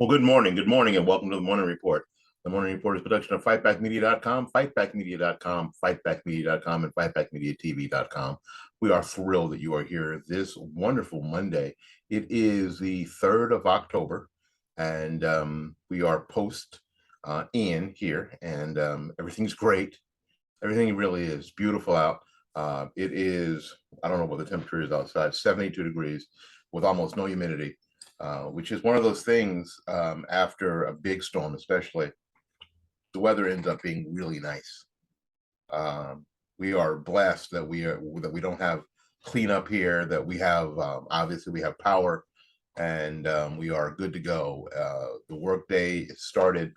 Well, good morning, and welcome to the Morning Report. The Morning Report is a production of fightbackmedia.com, fightbackmedia.com, fightbackmedia.com, and fightbackmediatv.com. We are thrilled that you are here this wonderful Monday. It is the 3rd of October, and we are post in here, and everything's great. Everything really is beautiful out. It is, I don't know what the temperature is outside, 72 degrees with almost no humidity. Which is one of those things after a big storm, especially, the weather ends up being really nice. We are blessed that we don't have cleanup here, that we have, obviously we have power, and we are good to go. The workday is started,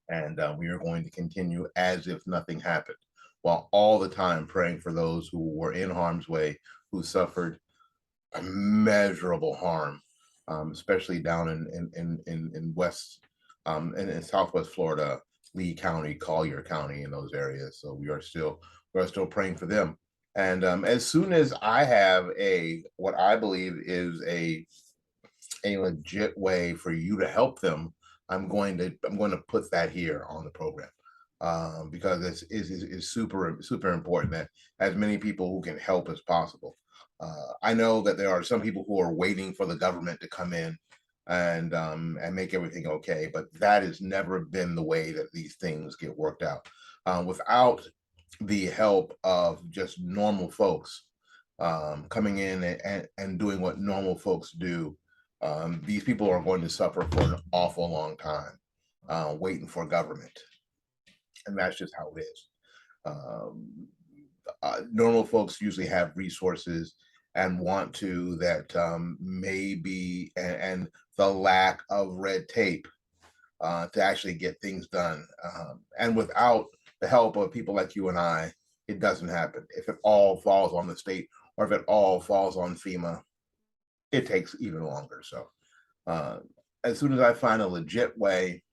and we are going to continue as if nothing happened, while all the time praying for those who were in harm's way, who suffered immeasurable harm, especially down in West and in Southwest Florida, Lee County, Collier County, in those areas. So we are still praying for them. And as soon as I have what I believe is a legit way for you to help them, I'm going to put that here on the program. Because it's super important that as many people who can help as possible. I know that there are some people who are waiting for the government to come in and make everything okay, but that has never been the way that these things get worked out. Without the help of just normal folks coming in and doing what normal folks do, these people are going to suffer for an awful long time waiting for government. And that's just how it is. Normal folks usually have resources and want to that maybe, and the lack of red tape to actually get things done. And without the help of people like you and I, it doesn't happen. If it all falls on the state, or if it all falls on FEMA, it takes even longer. So as soon as I find a legit way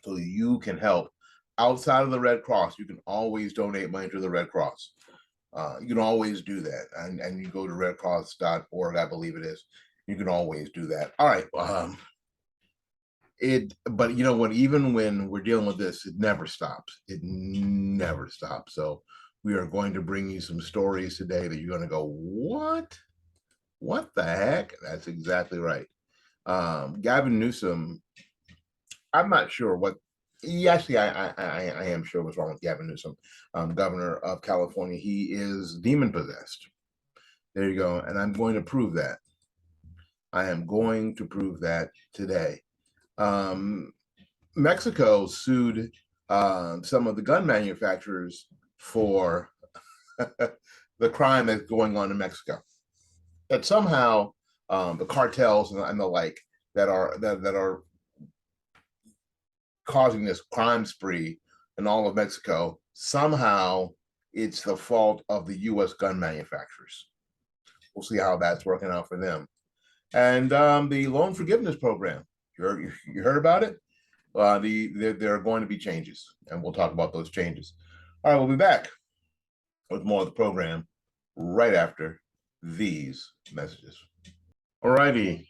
so you can help outside of the Red Cross, you can always donate money to the Red Cross. You can always do that, and you go to redcross.org, I believe it is. You can always do that. All right. But you know what? Even when we're dealing with this, it never stops. It never stops. So we are going to bring you some stories today that you're going to go, what? What the heck? That's exactly right. Gavin Newsom. I'm not sure what. Actually, I am sure what's wrong with Gavin Newsom, governor of California. He is demon possessed. There you go. And I'm going to prove that. I am going to prove that today. Mexico sued some of the gun manufacturers for the crime that's going on in Mexico. That somehow the cartels and the like that are causing this crime spree in all of Mexico, somehow it's the fault of the U.S. gun manufacturers. We'll see how that's working out for them. And the loan forgiveness program, you heard about it? There are going to be changes, and we'll talk about those changes. All right, we'll be back with more of the program right after these messages. All righty.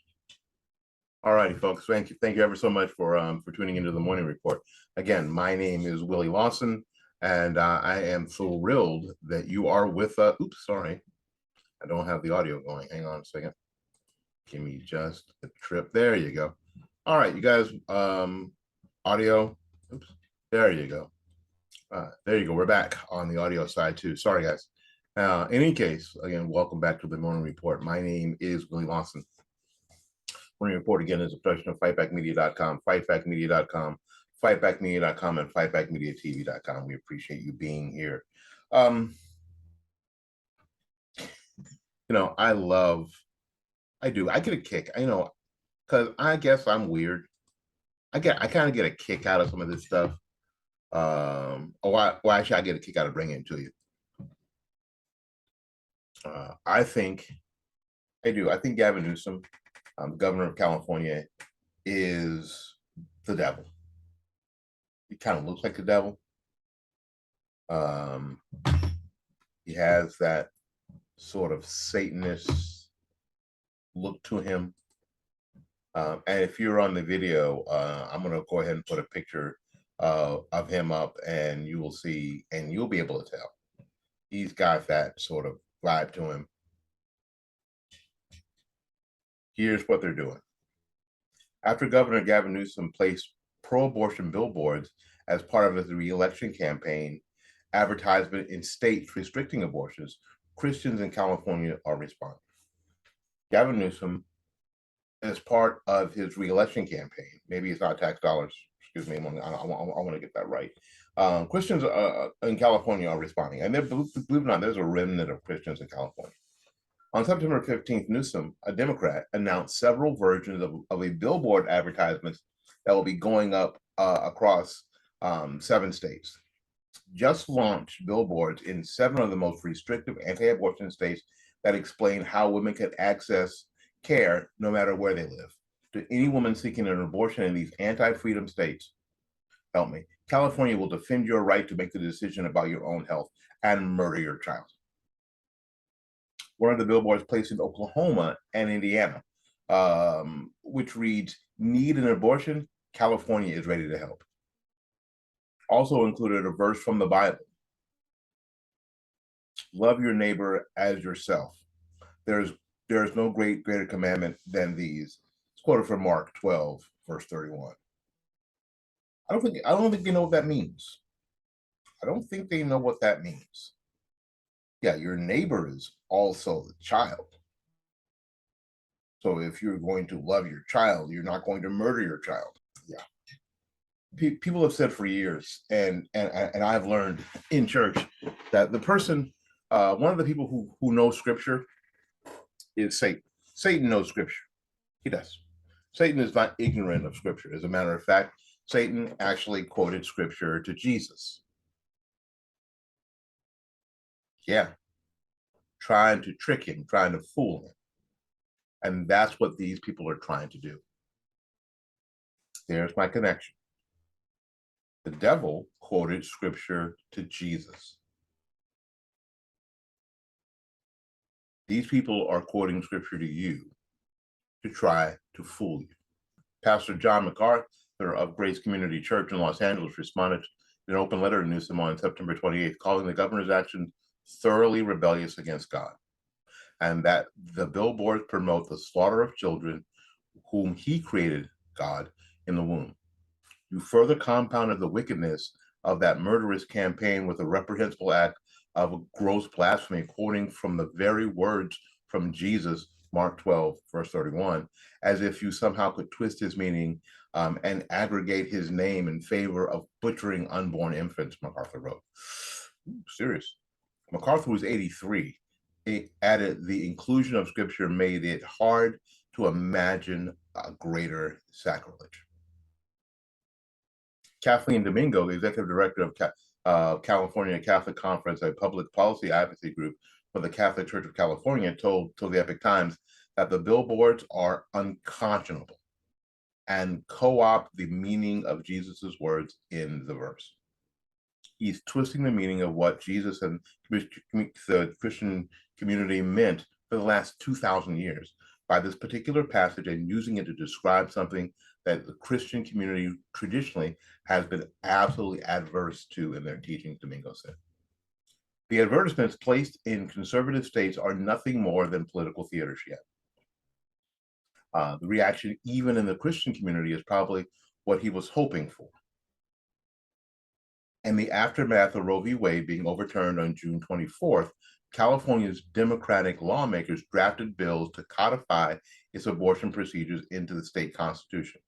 All righty, folks. Thank you ever so much for tuning into the Morning Report. Again, my name is Willie Lawson, and I am thrilled that you are with us. Oops, sorry. I don't have the audio going. Hang on a second. Give me just a trip. There you go. All right, you guys, audio. Oops, there you go. There you go. We're back on the audio side too. Sorry, guys. In any case, again, welcome back to the Morning Report. My name is Willie Lawson. Morning Report, again, is a production of fightbackmedia.com, fightbackmedia.com, fightbackmedia.com, and fightbackmediatv.com. We appreciate you being here. You know, I get a kick, because I guess I'm weird. I kind of get a kick out of some of this stuff. Actually, I get a kick out of bringing it to you. I think Gavin Newsom, governor of California, is the devil. He kind of looks like the devil. He has that sort of Satanist look to him. And if you're on the video, I'm going to go ahead and put a picture of him up, and you will see, and you'll be able to tell. He's got that sort of vibe to him. Here's what they're doing. After Governor Gavin Newsom placed pro-abortion billboards as part of his re-election campaign advertisement in states restricting abortions, Christians in California are responding. Gavin Newsom, as part of his re-election campaign, maybe it's not tax dollars, excuse me, I want to get that right. Christians in California are responding, and believe it or not, there's a remnant of Christians in California. On September 15th, Newsom, a Democrat, announced several versions of a billboard advertisements that will be going up across 7 states. Just launched billboards in 7 of the most restrictive anti-abortion states that explain how women can access care no matter where they live. To any woman seeking an abortion in these anti-freedom states, help me. California will defend your right to make the decision about your own health and murder your child. One of the billboards placed in Oklahoma and Indiana, which reads, "Need an abortion? California is ready to help." Also included a verse from the Bible. Love your neighbor as yourself. There is no greater commandment than these. It's quoted from Mark 12, verse 31. I don't think they know what that means. I don't think they know what that means. Yeah, your neighbor is also the child. So if you're going to love your child, you're not going to murder your child. Yeah. People have said for years, and I've learned in church that the person, one of the people who knows scripture is Satan. Satan knows scripture. He does. Satan is not ignorant of scripture. As a matter of fact, Satan actually quoted scripture to Jesus. Yeah. Trying to trick him, trying to fool him. And that's what these people are trying to do. There's my connection. The devil quoted scripture to Jesus. These people are quoting scripture to you to try to fool you. Pastor John MacArthur of Grace Community Church in Los Angeles responded in an open letter to Newsom on September 28th, calling the governor's actions thoroughly rebellious against God, and that the billboards promote the slaughter of children whom he created, God, in the womb. You further compounded the wickedness of that murderous campaign with a reprehensible act of gross blasphemy, quoting from the very words from Jesus, Mark 12, verse 31, as if you somehow could twist his meaning and aggregate his name in favor of butchering unborn infants, MacArthur wrote. Serious. MacArthur was 83. He added, the inclusion of scripture made it hard to imagine a greater sacrilege. Kathleen Domingo, the executive director of California Catholic Conference, a public policy advocacy group for the Catholic Church of California, told the Epoch Times that the billboards are unconscionable and co-opt the meaning of Jesus's words in the verse. He's twisting the meaning of what Jesus and the Christian community meant for the last 2,000 years by this particular passage and using it to describe something that the Christian community traditionally has been absolutely adverse to in their teachings, Domingo said. The advertisements placed in conservative states are nothing more than political theater, she added. The reaction, even in the Christian community, is probably what he was hoping for. In the aftermath of Roe v. Wade being overturned on June 24th, California's Democratic lawmakers drafted bills to codify its abortion procedures into the state constitution.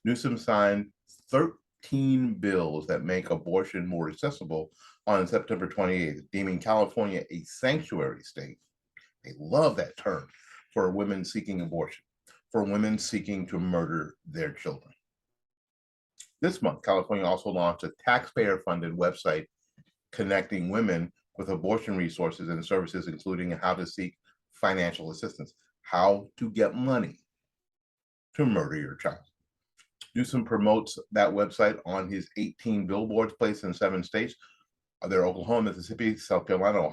Newsom signed 13 bills that make abortion more accessible on September 28th, deeming California a sanctuary state. They love that term for women seeking abortion, for women seeking to murder their children. This month, California also launched a taxpayer-funded website connecting women with abortion resources and services, including how to seek financial assistance, how to get money to murder your child. Newsom promotes that website on his 18 billboards placed in 7 states. They're Oklahoma, Mississippi, South Carolina,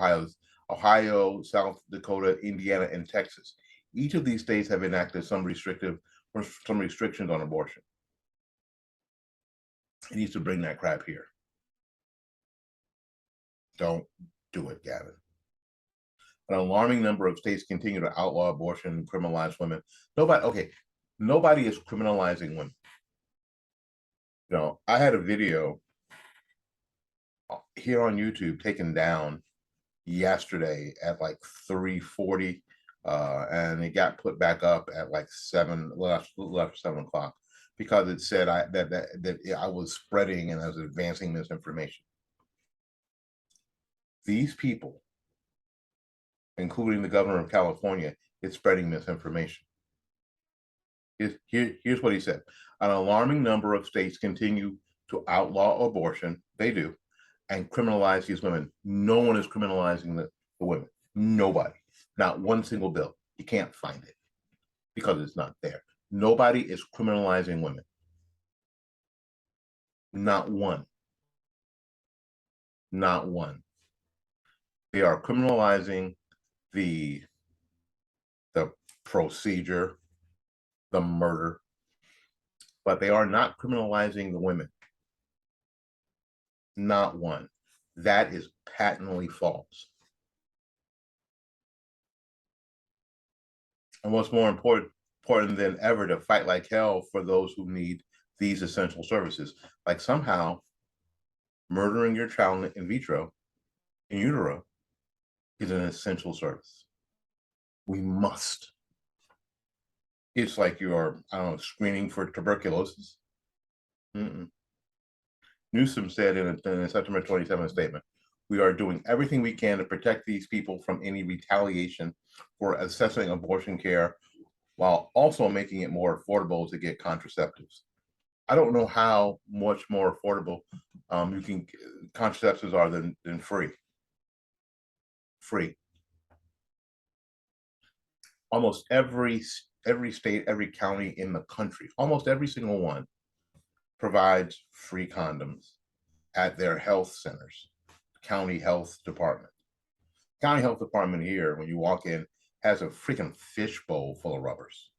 Ohio, South Dakota, Indiana, and Texas. Each of these states have enacted some restrictive or some restrictions on abortion. He needs to bring that crap here. Don't do it, Gavin. An alarming number of states continue to outlaw abortion and criminalize women. Nobody is criminalizing women. You know, I had a video here on YouTube taken down yesterday at like 3:40, and it got put back up at like 7 o'clock because it said that I was spreading and I was advancing misinformation. These people, including the governor of California, is spreading misinformation. Here's what he said. An alarming number of states continue to outlaw abortion. They do. And criminalize these women. No one is criminalizing the women. Nobody. Not one single bill. You can't find it because it's not there. Nobody is criminalizing women. Not one. Not one. They are criminalizing the procedure, the murder, but they are not criminalizing the women. Not one. That is patently false. And what's more important than ever to fight like hell for those who need these essential services. Like somehow murdering your child in vitro, in utero, is an essential service. We must. It's like you're, I don't know, screening for tuberculosis. Newsom said in a September 27 statement, "We are doing everything we can to protect these people from any retaliation for accessing abortion care while also making it more affordable to get contraceptives." I don't know how much more affordable contraceptives are than free. Free. Almost every state, every county in the country, almost every single one provides free condoms at their health centers, county health department. County health department here, when you walk in, has a freaking fishbowl full of rubbers.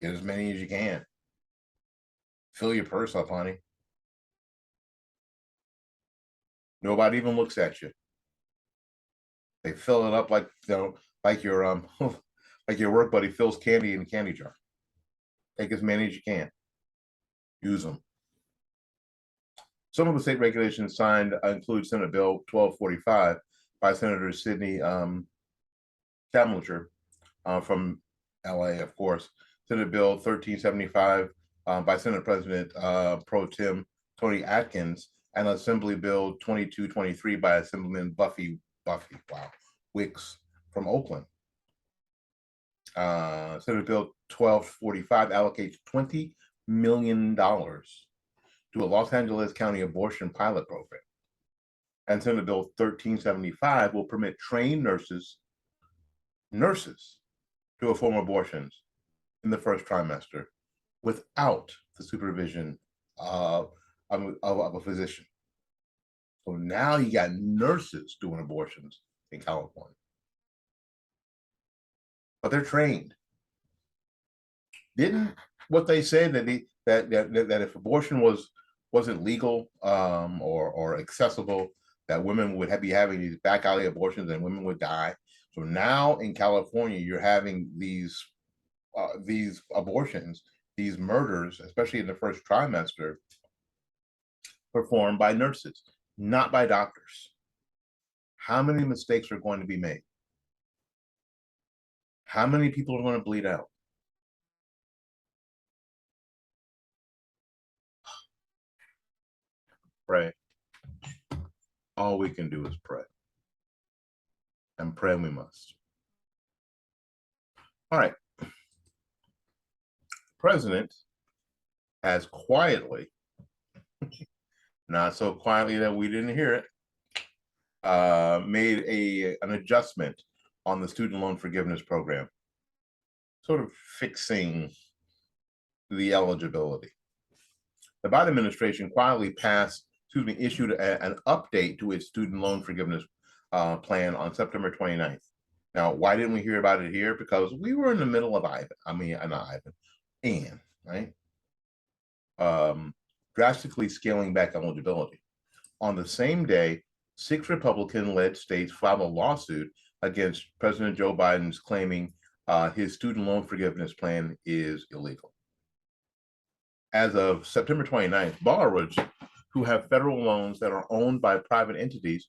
Get as many as you can. Fill your purse up, honey. Nobody even looks at you. They fill it up like, you know, like your like your work buddy fills candy in a candy jar. Take as many as you can. Use them. Some of the state regulations signed include Senate Bill 1245 by Senator Sidney Kamlacher from LA, of course. Senate Bill 1375 by Senate President Pro Tem Tony Atkins, and Assembly Bill 2223 by Assemblyman Buffy, Wicks from Oakland. Senate Bill 1245 allocates $20 million to a Los Angeles County abortion pilot program. And Senate Bill 1375 will permit trained nurses to perform abortions in the first trimester without the supervision of a physician. So now you got nurses doing abortions in California. But they're trained. Didn't what they say that if abortion wasn't legal or accessible, that women would be having these back alley abortions and women would die. So now in California, you're having these abortions, these murders, especially in the first trimester, performed by nurses, not by doctors. How many mistakes are going to be made? How many people are going to bleed out? Pray. All we can do is pray. And pray we must. All right. President has quietly, not so quietly that we didn't hear it, made an adjustment on the student loan forgiveness program, sort of fixing the eligibility. The Biden administration quietly issued an update to its student loan forgiveness plan on September 29th. Now, why didn't we hear about it here? Because we were in the middle of Anne, right? Drastically scaling back eligibility. On the same day, 6 Republican-led states filed a lawsuit against President Joe Biden's claiming his student loan forgiveness plan is illegal. As of September 29th, borrowers who have federal loans that are owned by private entities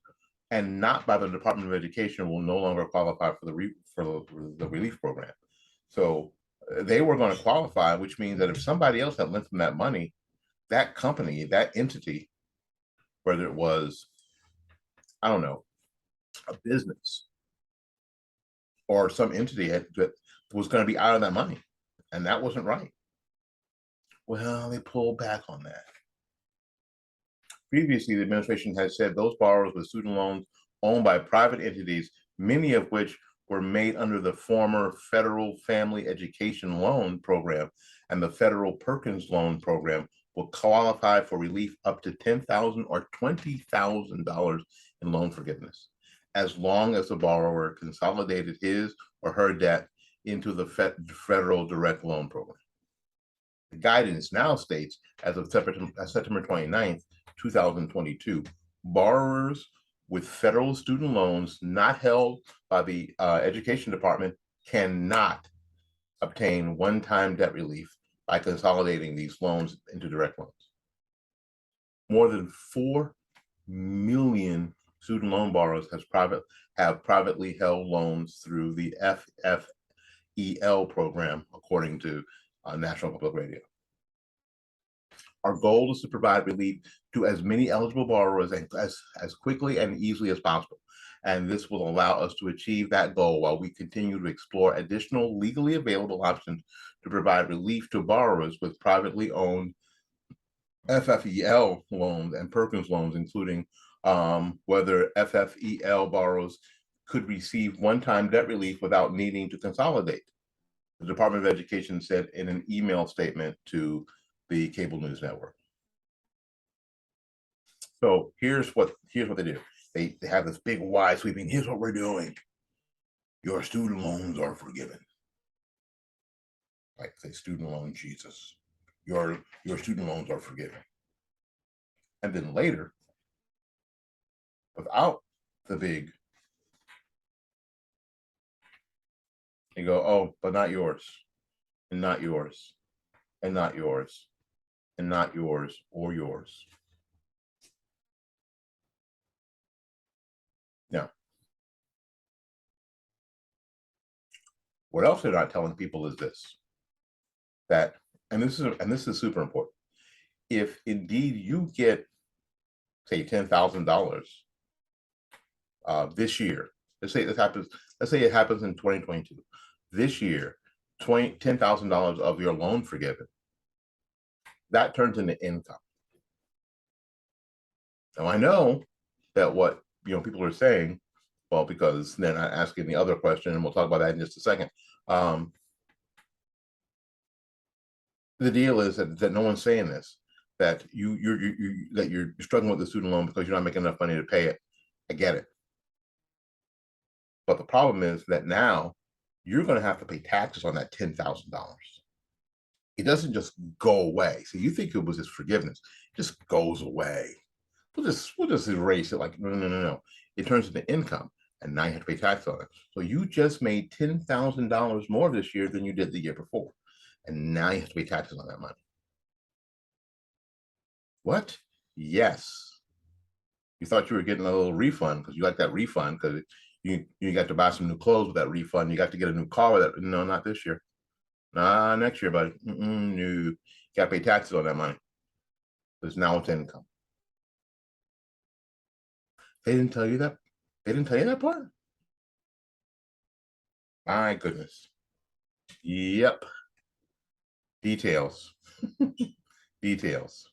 and not by the Department of Education will no longer qualify for the relief program. So they were going to qualify, which means that if somebody else had lent them that money, that company, that entity, whether it was, I don't know, a business or some entity that was going to be out of that money, and that wasn't right. Well, they pulled back on that. Previously, the administration has said those borrowers with student loans owned by private entities, many of which were made under the former Federal Family Education Loan Program and the Federal Perkins Loan Program, will qualify for relief up to $10,000 or $20,000 in loan forgiveness, as long as the borrower consolidated his or her debt into the Federal Direct Loan Program. The guidance now states, as of September 29th, 2022, borrowers with federal student loans not held by the Education Department cannot obtain one-time debt relief by consolidating these loans into direct loans. More than 4 million student loan borrowers have privately held loans through the FFEL program, according to National Public Radio. Our goal is to provide relief to as many eligible borrowers as quickly and easily as possible. And this will allow us to achieve that goal while we continue to explore additional legally available options to provide relief to borrowers with privately owned FFEL loans and Perkins loans, including whether FFEL borrowers could receive one-time debt relief without needing to consolidate. The Department of Education said in an email statement to the cable news network. So here's what they do. They have this big wide sweeping, here's what we're doing. Your student loans are forgiven. Like say student loan Jesus. Your student loans are forgiven. And then later, without the big, you go, oh, but not yours, and not yours, and not yours, and not yours or yours. Now, what else they're not telling people is this, that, and this is super important. If indeed you get, say, $10,000 this year, let's say it happens in 2022. This year, $10,000 of your loan forgiven, that turns into income. Now I know that what people are saying, well, because they're not asking the other question, and we'll talk about that in just a second. The deal is that no one's saying this, that you're struggling with the student loan because you're not making enough money to pay it. I get it. But the problem is that now you're going to have to pay taxes on that $10,000. It doesn't just go away. So you think it was just forgiveness, it just goes away. We'll just erase it. Like no. It turns into income, and now you have to pay tax on it. So you just made $10,000 more this year than you did the year before, and now you have to pay taxes on that money. What? Yes. You thought you were getting a little refund because you like that refund because you got to buy some new clothes with that refund. You got to get a new car with that. No, not this year. Nah, next year, buddy. No. You got to pay taxes on that money. Because now it's income. They didn't tell you that? They didn't tell you that part? My goodness. Yep. Details. Details.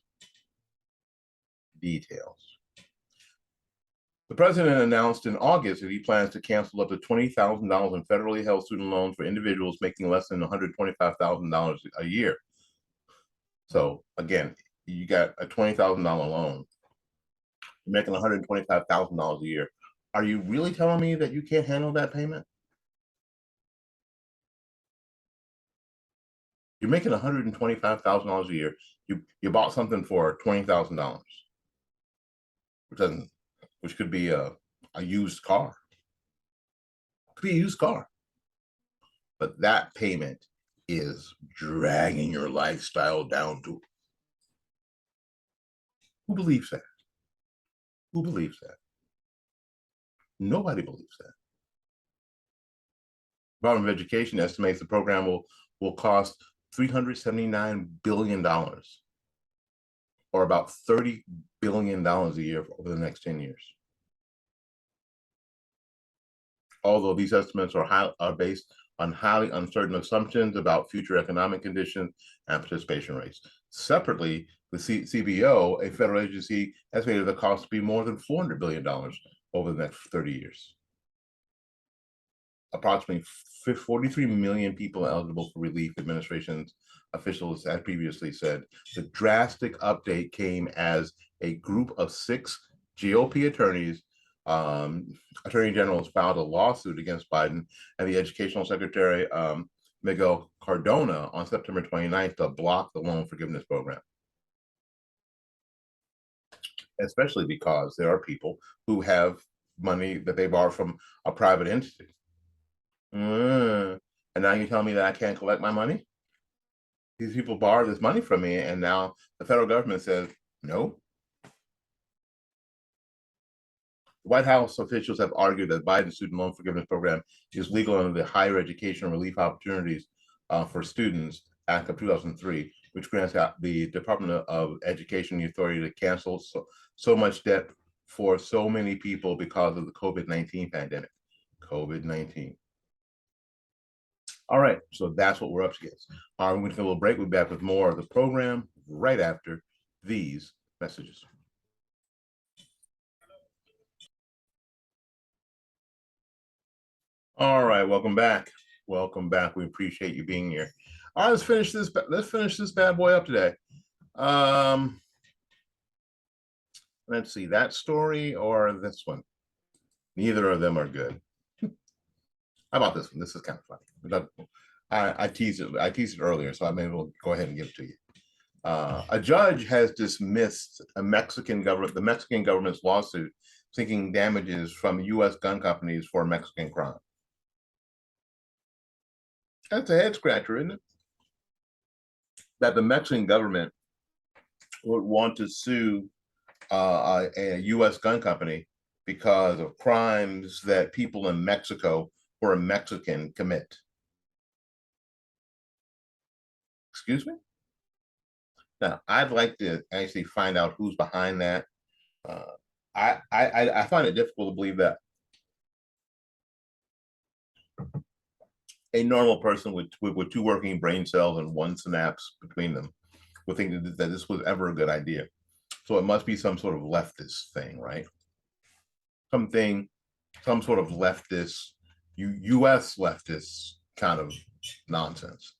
The president announced in August that he plans to cancel up to $20,000 in federally held student loans for individuals making less than $125,000 a year. So again, you got a $20,000 loan, you're making $125,000 a year. Are you really telling me that you can't handle that payment? You're making $125,000 a year. You bought something for $20,000, which could be a used car. Could be a used car. But that payment is dragging your lifestyle down to. Who believes that? Who believes that? Nobody believes that. Department of Education estimates the program will cost $379 billion, or about $30 billion a year over the next 10 years. Although these estimates are based on highly uncertain assumptions about future economic conditions and participation rates. Separately, the CBO, a federal agency, estimated the cost to be more than $400 billion over the next 30 years. Approximately 43 million people eligible for relief, administration's officials had previously said. The drastic update came as a group of 6 GOP attorneys, attorney generals, filed a lawsuit against Biden and the educational secretary, Miguel Cardona, on September 29th to block the loan forgiveness program. Especially because there are people who have money that they borrow from a private entity. And now you tell me that I can't collect my money? These people borrowed this money from me, and now the federal government says no. White House officials have argued that Biden's student loan forgiveness program is legal under the Higher Education Relief Opportunities for Students Act of 2003, which grants the Department of Education the authority to cancel so much debt for so many people because of the COVID-19 pandemic. COVID-19. All right, so that's what we're up against. All right, we're going to take a little break. We'll be back with more of the program right after these messages. All right, welcome back. Welcome back. We appreciate you being here. All right, let's finish this bad boy up today. Let's see, that story or this one. Neither of them are good. How about this one? This is kind of funny. I teased it earlier, so I may as well go ahead and give it to you. A judge has dismissed the Mexican government's lawsuit seeking damages from U.S. gun companies for Mexican crime. That's a head scratcher, isn't it? That the Mexican government would want to sue a U.S. gun company because of crimes that people in Mexico who are Mexican commit. Excuse me? Now, I'd like to actually find out who's behind that. I find it difficult to believe that a normal person with 2 working brain cells and 1 synapse between them would think that this was ever a good idea. So it must be some sort of leftist thing, right? Some sort of leftist, U.S. leftist kind of nonsense.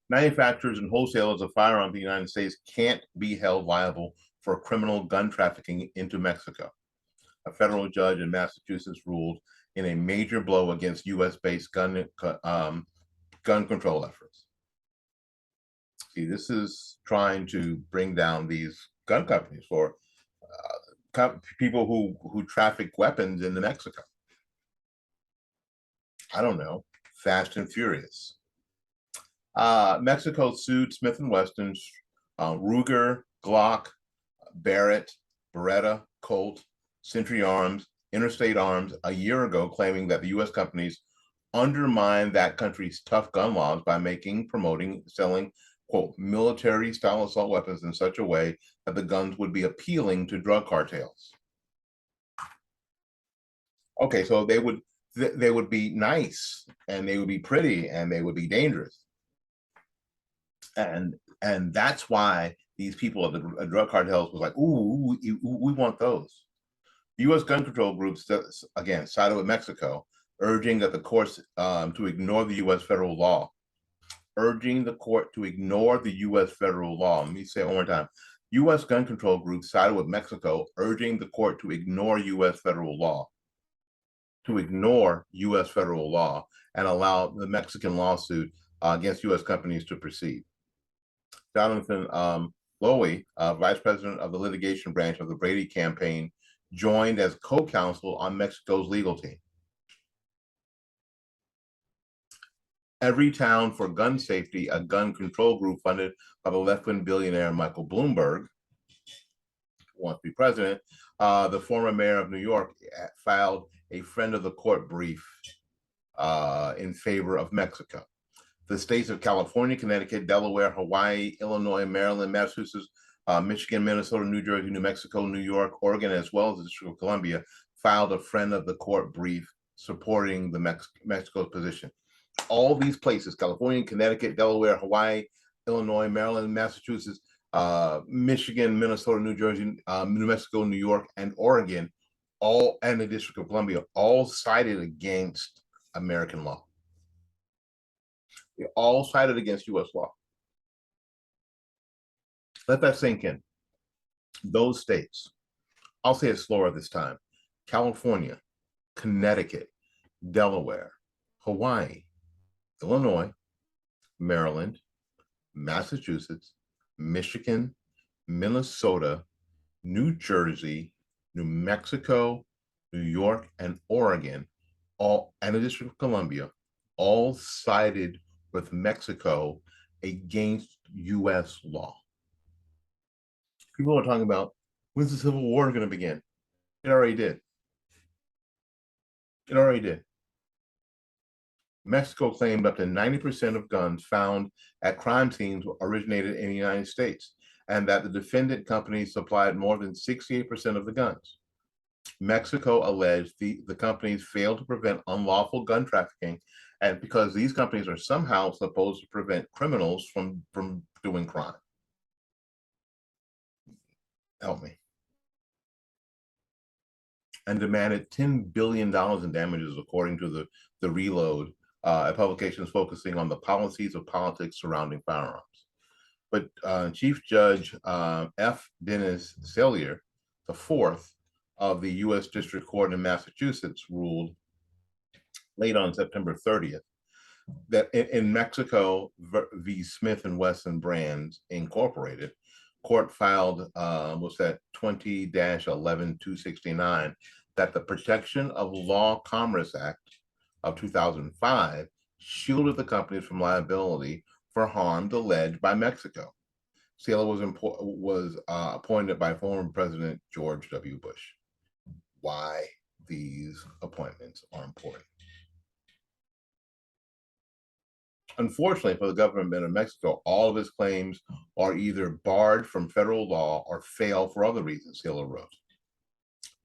Manufacturers and wholesalers of firearms in the United States can't be held liable for criminal gun trafficking into Mexico. A federal judge in Massachusetts ruled in a major blow against U.S.-based gun control efforts. See, this is trying to bring down these gun companies for people who traffic weapons into Mexico. I don't know, Fast and Furious. Mexico sued Smith & Wesson's Ruger, Glock, Barrett, Beretta, Colt, Century Arms, Interstate Arms a year ago, claiming that the U.S. companies undermined that country's tough gun laws by making, promoting, selling, quote, military-style assault weapons in such a way that the guns would be appealing to drug cartels. Okay, so they would be nice, and they would be pretty, and they would be dangerous. And that's why these people of the drug cartels was like, ooh, we want those. U.S. gun control groups, again, sided with Mexico, urging that the courts to ignore the U.S. federal law. Urging the court to ignore the U.S. federal law. Let me say it one more time. U.S. gun control groups sided with Mexico, urging the court to ignore U.S. federal law. To ignore U.S. federal law and allow the Mexican lawsuit against U.S. companies to proceed. Jonathan Lowy, vice president of the litigation branch of the Brady campaign, joined as co-counsel on Mexico's legal team. Everytown for Gun Safety, a gun control group funded by the left-wing billionaire Michael Bloomberg, who wants to be president, the former mayor of New York filed a friend of the court brief in favor of Mexico. The states of California, Connecticut, Delaware, Hawaii, Illinois, Maryland, Massachusetts, Michigan, Minnesota, New Jersey, New Mexico, New York, Oregon, as well as the District of Columbia, filed a friend of the court brief supporting the Mexico's position. All these places, California, Connecticut, Delaware, Hawaii, Illinois, Maryland, Massachusetts, Michigan, Minnesota, New Jersey, New Mexico, New York, and Oregon, all, and the District of Columbia, all sided against American law. They all sided against U.S. law. Let that sink in. Those states, I'll say it slower this time: California, Connecticut, Delaware, Hawaii, Illinois, Maryland, Massachusetts, Michigan, Minnesota, New Jersey, New Mexico, New York, and Oregon, all, and the District of Columbia, all sided with Mexico against U.S. law. People are talking about, when's the Civil War going to begin? It already did. It already did. Mexico claimed up to 90% of guns found at crime scenes originated in the United States, and that the defendant companies supplied more than 68% of the guns. Mexico alleged the companies failed to prevent unlawful gun trafficking, and because these companies are somehow supposed to prevent criminals from doing crime. Help me. And demanded $10 billion in damages, according to the Reload, a publication focusing on the policies of politics surrounding firearms. But Chief Judge F. Dennis Sellier, the fourth of the U.S. District Court in Massachusetts, ruled late on September 30th that in Mexico v. Smith & Wesson Brands Incorporated, court filed, was that 20-11269, that the Protection of Law Commerce Act of 2005 shielded the companies from liability for harm alleged by Mexico. Saylor was appointed by former President George W. Bush. Why these appointments are important. Unfortunately for the government of Mexico, all of its claims are either barred from federal law or fail for other reasons, Saylor wrote.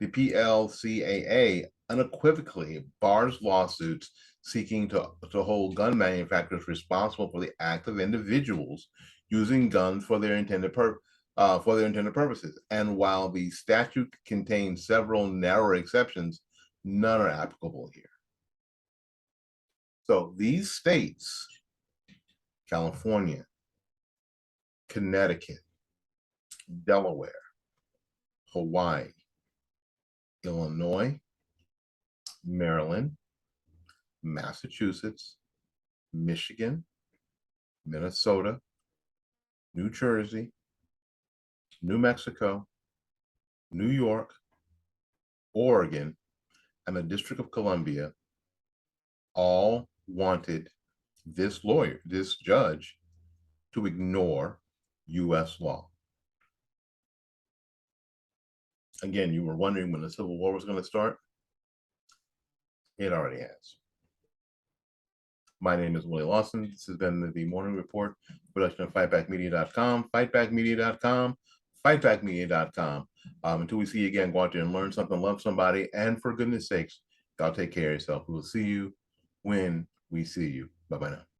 The PLCAA unequivocally bars lawsuits seeking to hold gun manufacturers responsible for the act of individuals using guns for their intended purposes. And while the statute contains several narrow exceptions, none are applicable here. So these states, California, Connecticut, Delaware, Hawaii, Illinois, Maryland, Massachusetts, Michigan, Minnesota, New Jersey, New Mexico, New York, Oregon, and the District of Columbia all wanted this judge, to ignore U.S. law. Again, you were wondering when the Civil War was going to start? It already has. My name is Willie Lawson. This has been the Morning Report, production of fightbackmedia.com, fightbackmedia.com, fightbackmedia.com. Until we see you again, go out there and learn something, love somebody, and for goodness sakes, God, take care of yourself. We will see you when we see you. Bye-bye now.